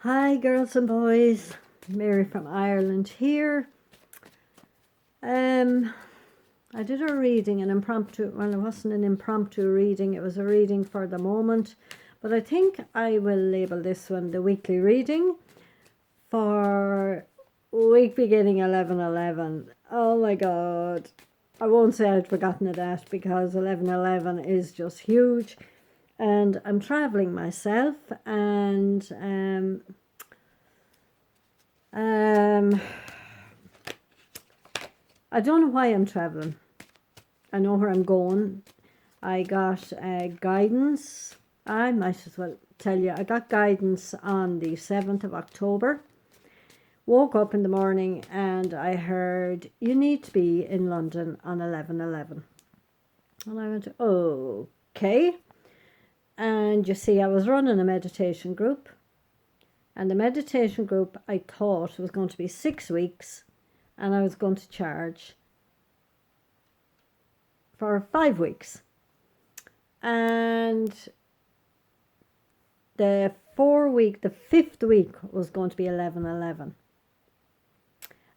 Hi, girls and boys. Mary from Ireland here. I did a reading, an impromptu. Well, it wasn't an impromptu reading. It was a reading for the moment. But I think I will label this one the weekly reading for week beginning 11/11. Oh my God. I won't say I'd forgotten of that because 11/11 is just huge. And I'm traveling myself, and I don't know why I'm traveling. I know where I'm going. I got guidance. I might as well tell you, I got guidance on the 7th of October. Woke up in the morning and I heard, you need to be in London on 11/11. And I went, okay. And you see, I was running a meditation group. And the meditation group, I thought, was going to be 6 weeks. And I was going to charge for 5 weeks. And the 5th week was going to be 11/11.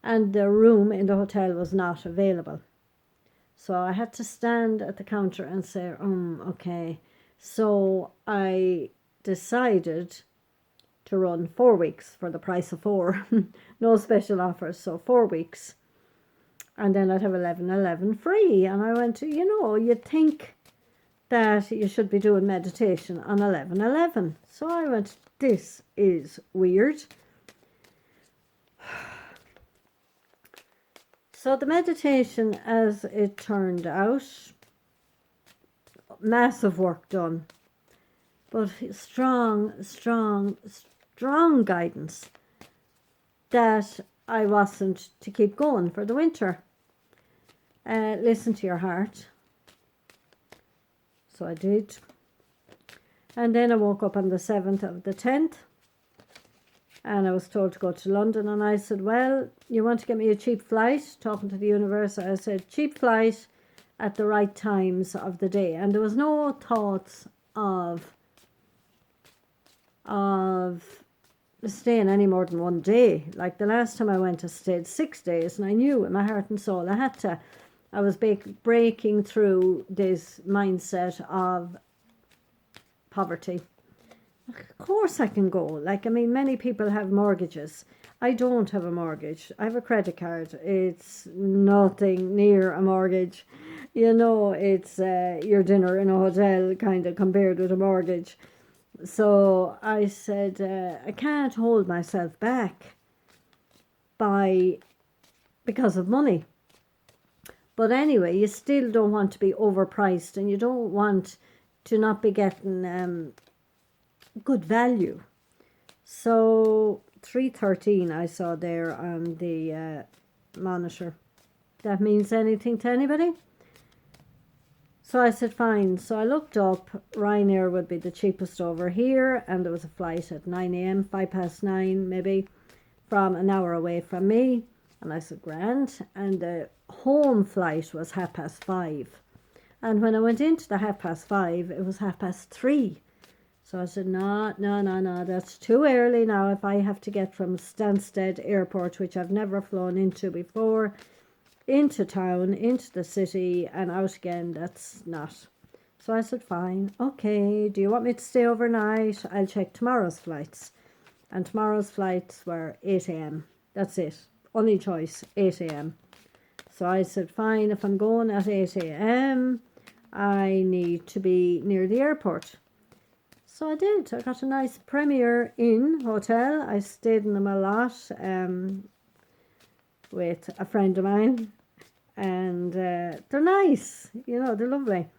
And the room in the hotel was not available. So I had to stand at the counter and say, okay. So I decided to run 4 weeks for the price of 4. No special offers, so 4 weeks. And then I'd have 11/11 free. And I went, you'd think that you should be doing meditation on 11/11. So I went, this is weird. So the meditation, as it turned out, massive work done, but strong guidance that I wasn't to keep going for the winter. Listen to your heart. So I did. And then I woke up on the 7th of the 10th. And I was told to go to London. And I said, well, you want to get me a cheap flight? Talking to the universe, I said, cheap flight at the right times of the day. And there was no thoughts of staying any more than one day. Like the last time I went, I stayed 6 days. And I knew in my heart and soul I had to. I was breaking through this mindset of poverty. Of course I can go. Many people have mortgages. I don't have a mortgage. I have a credit card. It's nothing near a mortgage. It's your dinner in a hotel kind of compared with a mortgage. So I said, I can't hold myself back because of money. But anyway, you still don't want to be overpriced, and you don't want to not be getting good value. So 313 I saw there on the monitor. That means anything to anybody? So I said fine. So I looked up, Ryanair would be the cheapest over here, and there was a flight at 9 a.m, 9:05 maybe, from an hour away from me. And I said grand. And the home flight was 5:30. And when I went into the 5:30, it was 3:30. So I said, no, that's too early now. If I have to get from Stansted Airport, which I've never flown into before, into town, into the city, and out again, that's not. So I said, fine, okay, do you want me to stay overnight? I'll check tomorrow's flights. And tomorrow's flights were 8 a.m. That's it. Only choice, 8 a.m. So I said, fine, if I'm going at 8 a.m, I need to be near the airport. So I did. I got a nice Premier Inn hotel. I stayed in them a lot with a friend of mine. And they're nice. They're lovely.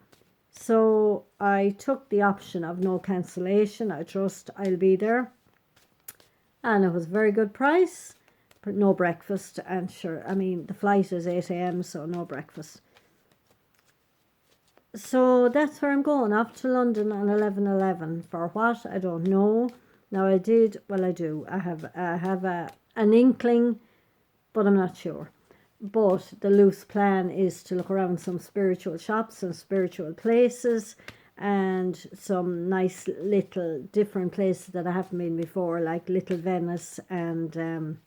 So I took the option of no cancellation. I trust I'll be there. And it was a very good price. But no breakfast. And sure, the flight is 8 a.m, so no breakfast. So that's where I'm going, off to London on 11/11. For what? I don't know. Now I do. I have an inkling, but I'm not sure. But the loose plan is to look around some spiritual shops and spiritual places and some nice little different places that I haven't been before, like Little Venice and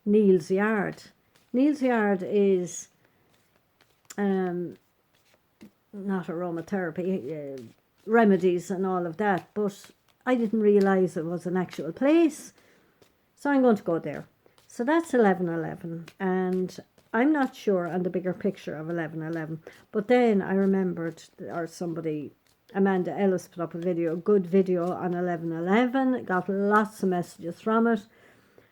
Neal's Yard. Neal's Yard is not aromatherapy, remedies and all of that, but I didn't realise it was an actual place, so I'm going to go there. So that's 11/11, and I'm not sure on the bigger picture of 11/11, but then I remembered, or somebody, Amanda Ellis, put up a good video on 11/11, got lots of messages from it,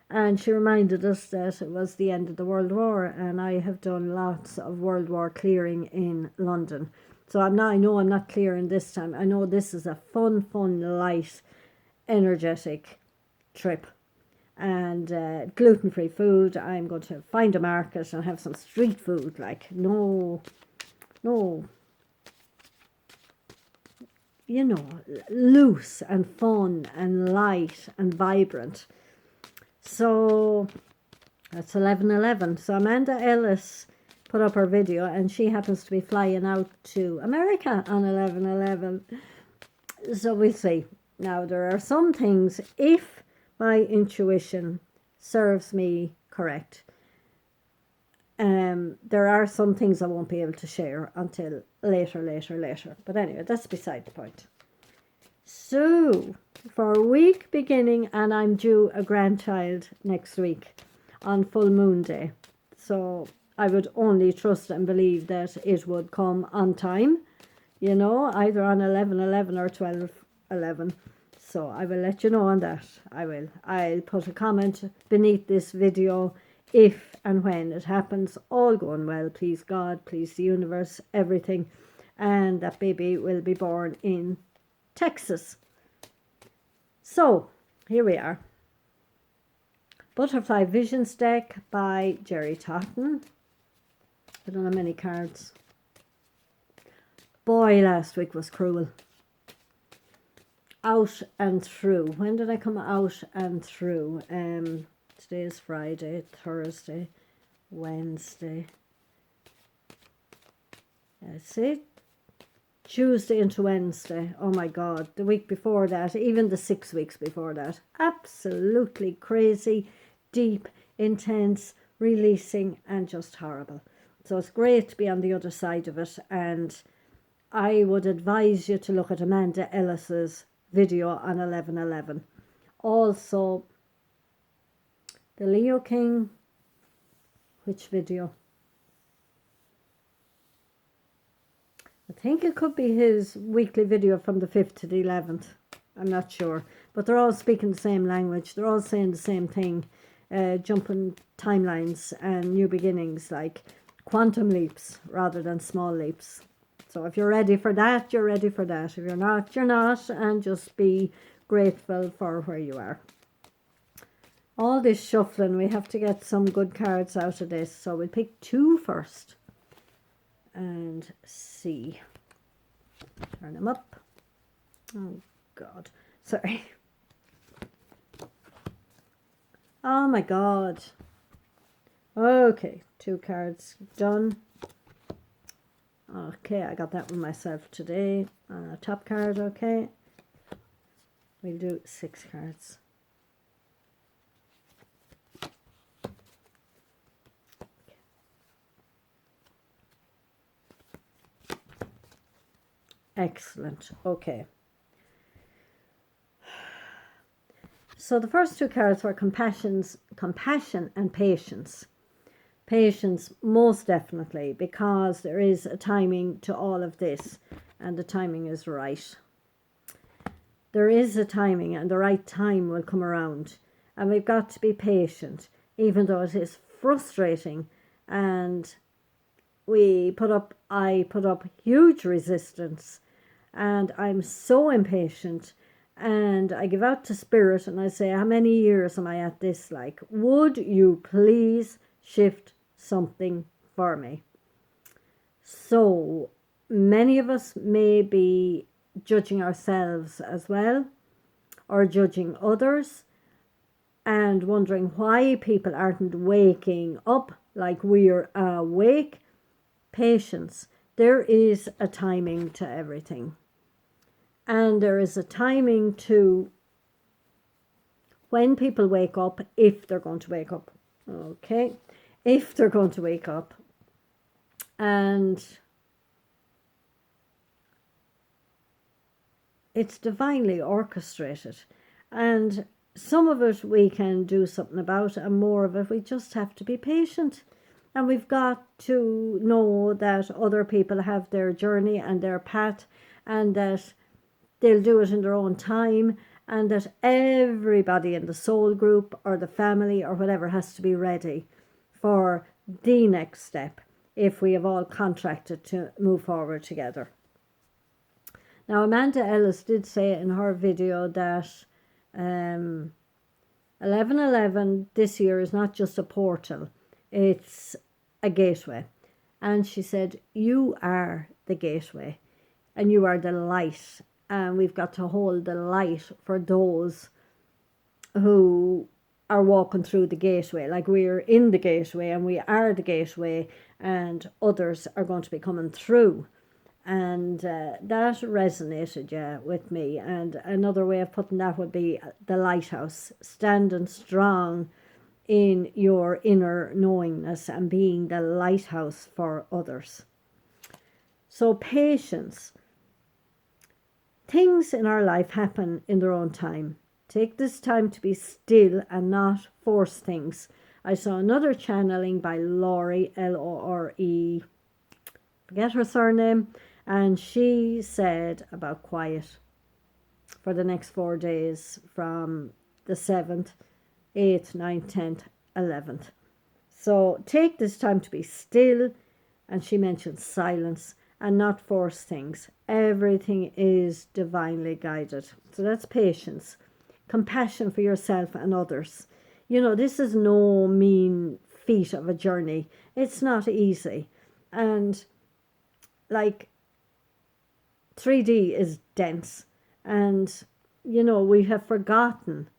and she reminded us that it was the end of the World War, and I have done lots of World War clearing in London. So I know I'm not clearing this time. I know this is a fun, light, energetic trip. And gluten-free food. I'm going to find a market and have some street food, like no, you know, loose and fun and light and vibrant. So that's 11/11. So Amanda Ellis put up her video, and she happens to be flying out to America on 11/11. So we'll see. Now, there are some things, if my intuition serves me correct, there are some things I won't be able to share until later. But anyway, that's beside the point. So, for a week beginning, and I'm due a grandchild next week on full moon day. So, I would only trust and believe that it would come on time, you know, either on 11/11 or 12/11. So I will let you know on that. I'll put a comment beneath this video if and when it happens. All going well, please God, please the universe, everything. And that baby will be born in Texas. So, here we are. Butterfly Visions deck by Jerry Totten. I don't have many cards. Boy, last week was cruel. Out and through. When did I come out and through? Today is Friday, Thursday, Wednesday. That's it. Tuesday into Wednesday. Oh my God. The week before that, even the 6 weeks before that. Absolutely crazy, deep, intense, releasing, and just horrible. So it's great to be on the other side of it. And I would advise you to look at Amanda Ellis's video on 11/11. Also, the Leo King, which video? I think it could be his weekly video from the 5th to the 11th. I'm not sure. But they're all speaking the same language. They're all saying the same thing. Jumping timelines and new beginnings, like quantum leaps rather than small leaps. So if you're ready for that, you're ready for that. If you're not, you're not. And just be grateful for where you are. All this shuffling, we have to get some good cards out of this. So we'll pick 2 first. And see. Turn them up. Oh, God. Sorry. Oh, my God. Okay. 2 cards done. Okay, I got that one myself today. Top card, okay. We'll do 6 cards. Excellent. Okay. So the first 2 cards were compassion and patience. Patience, most definitely, because there is a timing to all of this, and the timing is right. There is a timing, and the right time will come around, and we've got to be patient, even though it is frustrating. And I put up huge resistance, and I'm so impatient, and I give out to Spirit, and I say, how many years am I at this? Like, would you please shift something for me? So many of us may be judging ourselves as well, or judging others, and wondering why people aren't waking up like we're awake. Patience. There is a timing to everything. And there is a timing to when people wake up, if they're going to wake up. Okay, if they're going to wake up. And it's divinely orchestrated. And some of it we can do something about, and more of it we just have to be patient. And we've got to know that other people have their journey and their path, and that they'll do it in their own time, and that everybody in the soul group or the family or whatever has to be ready for the next step if we have all contracted to move forward together. Now, Amanda Ellis did say in her video that 1111 this year is not just a portal, it's a gateway. And she said, you are the gateway and you are the light. And we've got to hold the light for those who are walking through the gateway. Like, we're in the gateway and we are the gateway, and others are going to be coming through. And that resonated, with me. And another way of putting that would be the lighthouse, standing strong in your inner knowingness and being the lighthouse for others. So patience. Things in our life happen in their own time. Take this time to be still and not force things. I saw another channeling by Lore, Lore, forget her surname, and she said about quiet for the next 4 days from the 7th, 8th, 9th, 10th, 11th. So take this time to be still, and she mentioned silence, and not force things. Everything is divinely guided. So that's patience. Compassion for yourself and others. You know, this is no mean feat of a journey. It's not easy. And like 3D is dense. And, you know, we have forgotten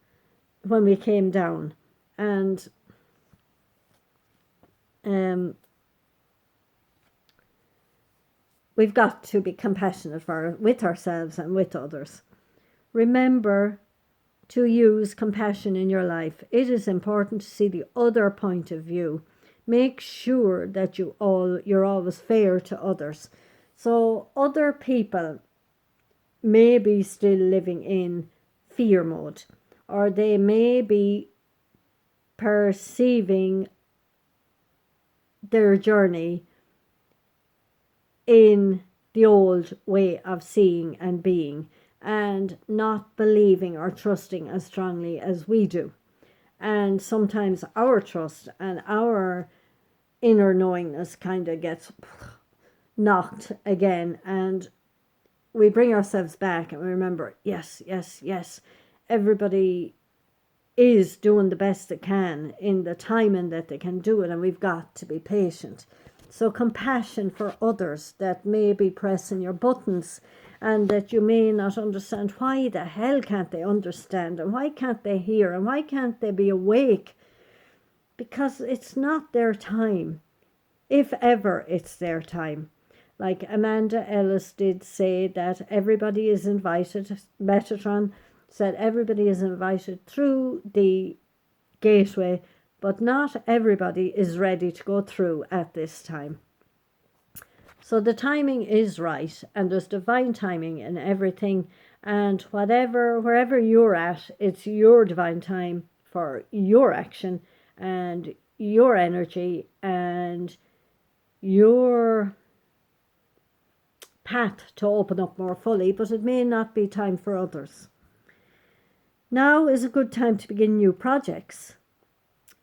when we came down. And we've got to be compassionate with ourselves and with others. Remember to use compassion in your life. It is important to see the other point of view. Make sure that you're always fair to others. So other people may be still living in fear mode, or they may be perceiving their journey in the old way of seeing and being, and not believing or trusting as strongly as we do. And sometimes our trust and our inner knowingness kind of gets knocked again, and we bring ourselves back and we remember, yes, everybody is doing the best they can in the timing that they can do it, and we've got to be patient. So compassion for others that may be pressing your buttons and that you may not understand. Why the hell can't they understand? And why can't they hear? And why can't they be awake? Because it's not their time. If ever it's their time. Like Amanda Ellis did say that everybody is invited. Metatron said everybody is invited through the gateway, but not everybody is ready to go through at this time. So the timing is right, and there's divine timing in everything, and wherever you're at, it's your divine time for your action and your energy and your path to open up more fully, but it may not be time for others. Now is a good time to begin new projects.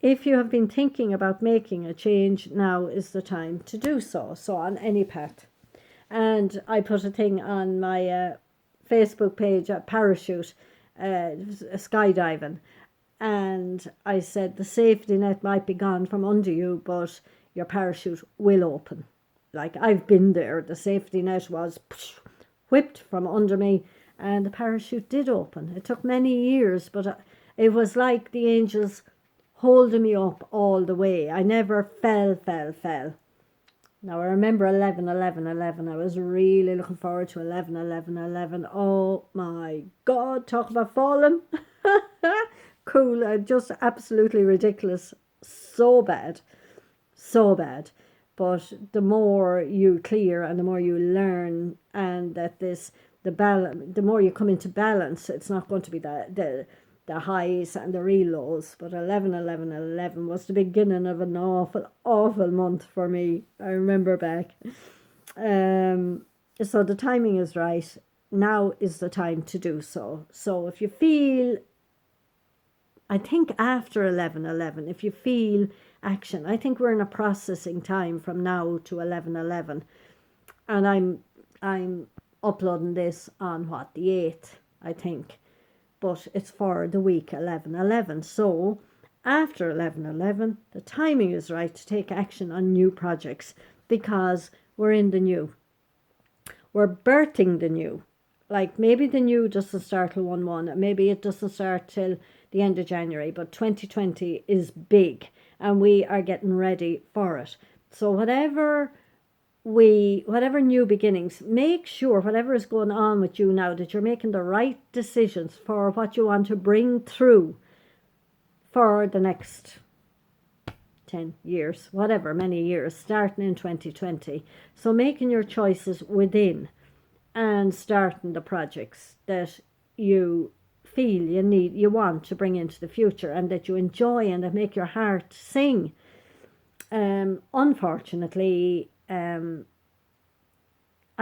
If you have been thinking about making a change, now is the time to do so. So on any path. And I put a thing on my Facebook page, a parachute, skydiving. And I said the safety net might be gone from under you, but your parachute will open. Like, I've been there. The safety net was whipped from under me, and the parachute did open. It took many years, but it was like the angels holding me up all the way. I never fell. Now I remember 11, 11, 11. I was really looking forward to 11, 11, 11. Oh my God, talk about falling. Cool, just absolutely ridiculous. So bad, so bad. But the more you clear and the more you learn, and that the balance, the more you come into balance, it's not going to be the highs and the real lows. But 11, 11, 11 was the beginning of an awful, awful month for me. I remember back. So the timing is right. Now is the time to do so. So if you feel, I think after 11, 11, if you feel action, I think we're in a processing time from now to 11, 11. And I'm uploading this on what, the 8th, I think. But it's for the week 11, 11. So after 11, 11, the timing is right to take action on new projects, because we're in the new. We're birthing the new. Like maybe the new doesn't start till 1/1, maybe it doesn't start till the end of January, but 2020 is big and we are getting ready for it. So whatever new beginnings, make sure whatever is going on with you now, that you're making the right decisions for what you want to bring through for the next 10 years, whatever, many years, starting in 2020. So making your choices within and starting the projects that you feel you want to bring into the future, and that you enjoy and that make your heart sing. Unfortunately, I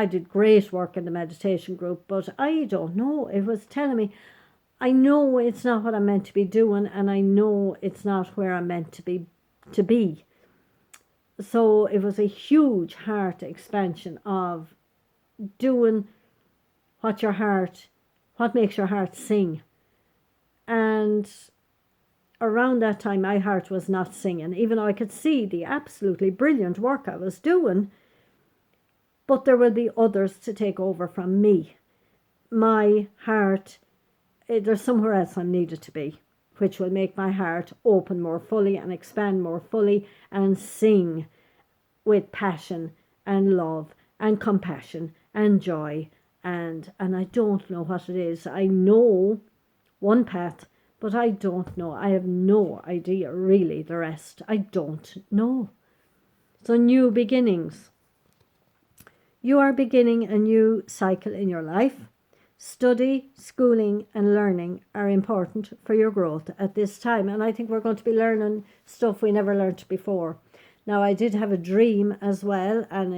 did great work in the meditation group, but I don't know, it was telling me, I know it's not what I'm meant to be doing, and I know it's not where I'm meant to be. So it was a huge heart expansion of doing what makes your heart sing. And around that time, my heart was not singing, even though I could see the absolutely brilliant work I was doing. But there will be others to take over from me. My heart, there's somewhere else I'm needed to be, which will make my heart open more fully and expand more fully and sing with passion and love and compassion and joy. And I don't know what it is. I know one path, but I don't know. I have no idea really the rest. I don't know. So new beginnings. You are beginning a new cycle in your life. Study, schooling and learning are important for your growth at this time. And I think we're going to be learning stuff we never learned before. Now, I did have a dream as well, and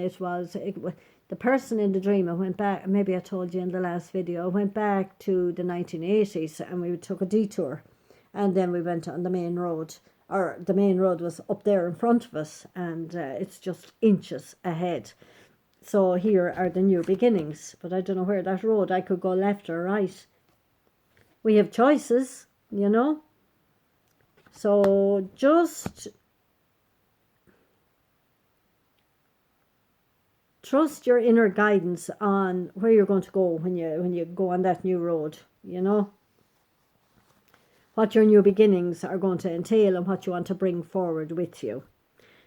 the person in the dream, I went back, maybe I told you in the last video, I went back to the 1980s and we took a detour, and then we went on the main road, or the main road was up there in front of us, and it's just inches ahead. So here are the new beginnings, but I don't know where that road, I could go left or right. We have choices, you know. So just trust your inner guidance on where you're going to go when you go on that new road, you know. What your new beginnings are going to entail and what you want to bring forward with you.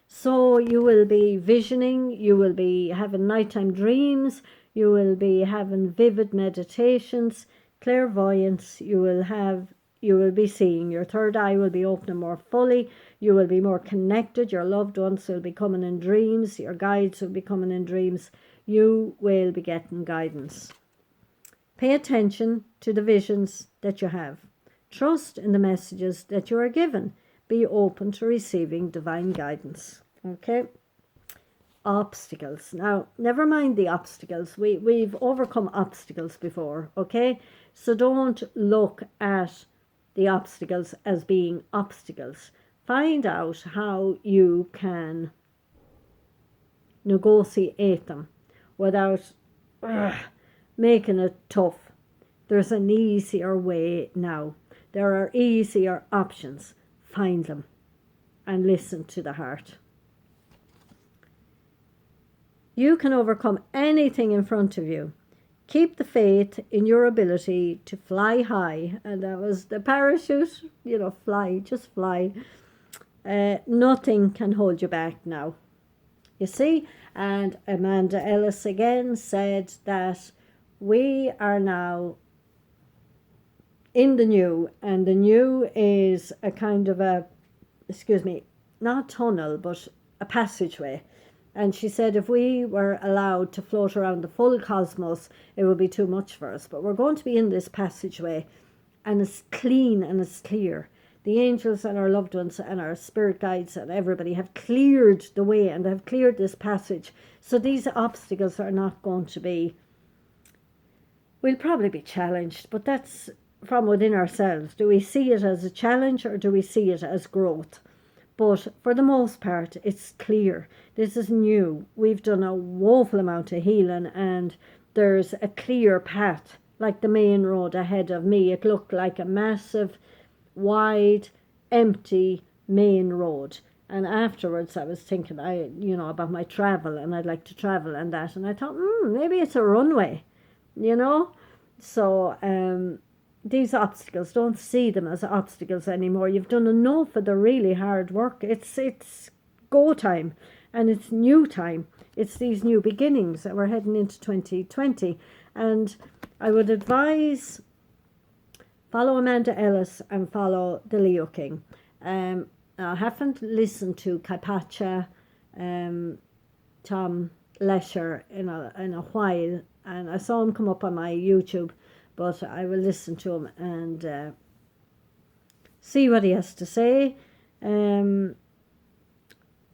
So you will be visioning, you will be having nighttime dreams, you will be having vivid meditations, clairvoyance, you will be seeing, your third eye will be opening more fully, you will be more connected, your loved ones will be coming in dreams, your guides will be coming in dreams, you will be getting guidance. Pay attention to the visions that you have. Trust in the messages that you are given. Be open to receiving divine guidance. Okay? Obstacles. Now, never mind the obstacles. We've overcome obstacles before, okay? So don't look at the obstacles as being obstacles. Find out how you can negotiate them without making it tough. There's an easier way now. There are easier options. Find them and listen to the heart. You can overcome anything in front of you. Keep the faith in your ability to fly high. And that was the parachute, you know, fly, just fly. Nothing can hold you back now. You see? And Amanda Ellis again said that we are now in the new, and the new is a kind of a, excuse me, not tunnel, but a passageway. And she said if we were allowed to float around the full cosmos, it would be too much for us. But we're going to be in this passageway, and it's clean and it's clear. The angels and our loved ones and our spirit guides and everybody have cleared the way and have cleared this passage. So these obstacles are not going to be, we'll probably be challenged, but that's from within ourselves. Do we see it as a challenge or do we see it as growth? But for the most part, it's clear. This is new. We've done a woeful amount of healing, and there's a clear path, like the main road ahead of me. It looked like a massive, wide, empty main road. And afterwards I was thinking, about my travel, and I'd like to travel and that. And I thought, maybe it's a runway, So these obstacles, don't see them as obstacles anymore. You've done enough of the really hard work. It's go time, and it's new time. It's these new beginnings that we're heading into 2020. And I would advise, follow Amanda Ellis and follow the Leo King. I haven't listened to Kaipacha, Tom Lesher in a while, and I saw him come up on my YouTube, but I will listen to him and see what he has to say. They're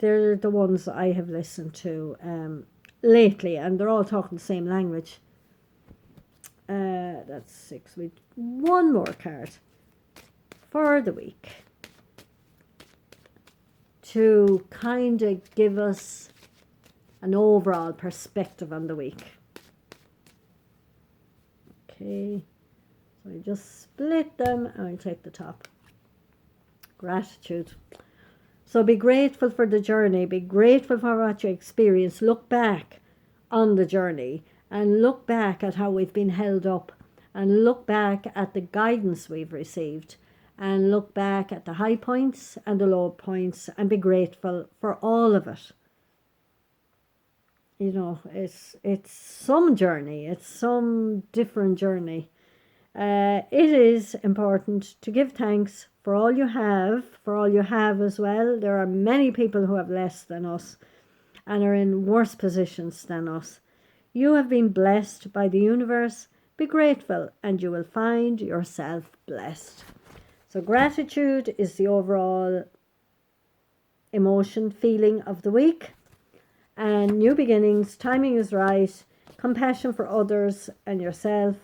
the ones I have listened to lately, and they're all talking the same language. That's 6 weeks. One more card for the week to kind of give us an overall perspective on the week. Okay, so I just split them and I take the top. Gratitude. So be grateful for the journey. Be grateful for what you experience. Look back on the journey and look back at how we've been held up, and look back at the guidance we've received, and look back at the high points and the low points, and be grateful for all of it. It's some journey. It's some different journey. It is important to give thanks for all you have as well. There are many people who have less than us and are in worse positions than us. You have been blessed by the universe. Be grateful and you will find yourself blessed. So gratitude is the overall emotion, feeling of the week. And new beginnings, timing is right, compassion for others and yourself,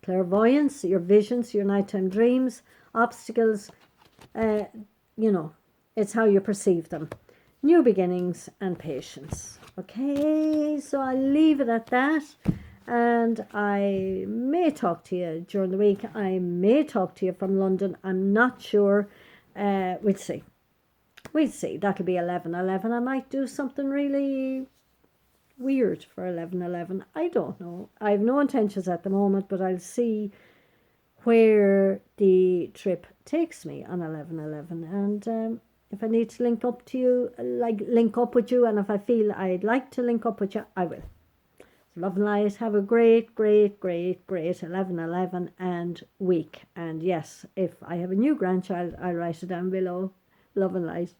clairvoyance, your visions, your nighttime dreams, obstacles, it's how you perceive them. New beginnings and patience. Okay, so I'll leave it at that. And I may talk to you during the week. I may talk to you from London. I'm not sure. We'll see. That'll be 11/11. I might do something really weird for 11/11. I don't know. I have no intentions at the moment, but I'll see where the trip takes me on 11/11. And if I need to link up with you, and if I feel I'd like to link up with you, I will. So love and light. Have a great 11/11 and week. And yes, if I have a new grandchild, I'll write it down below. Love and light.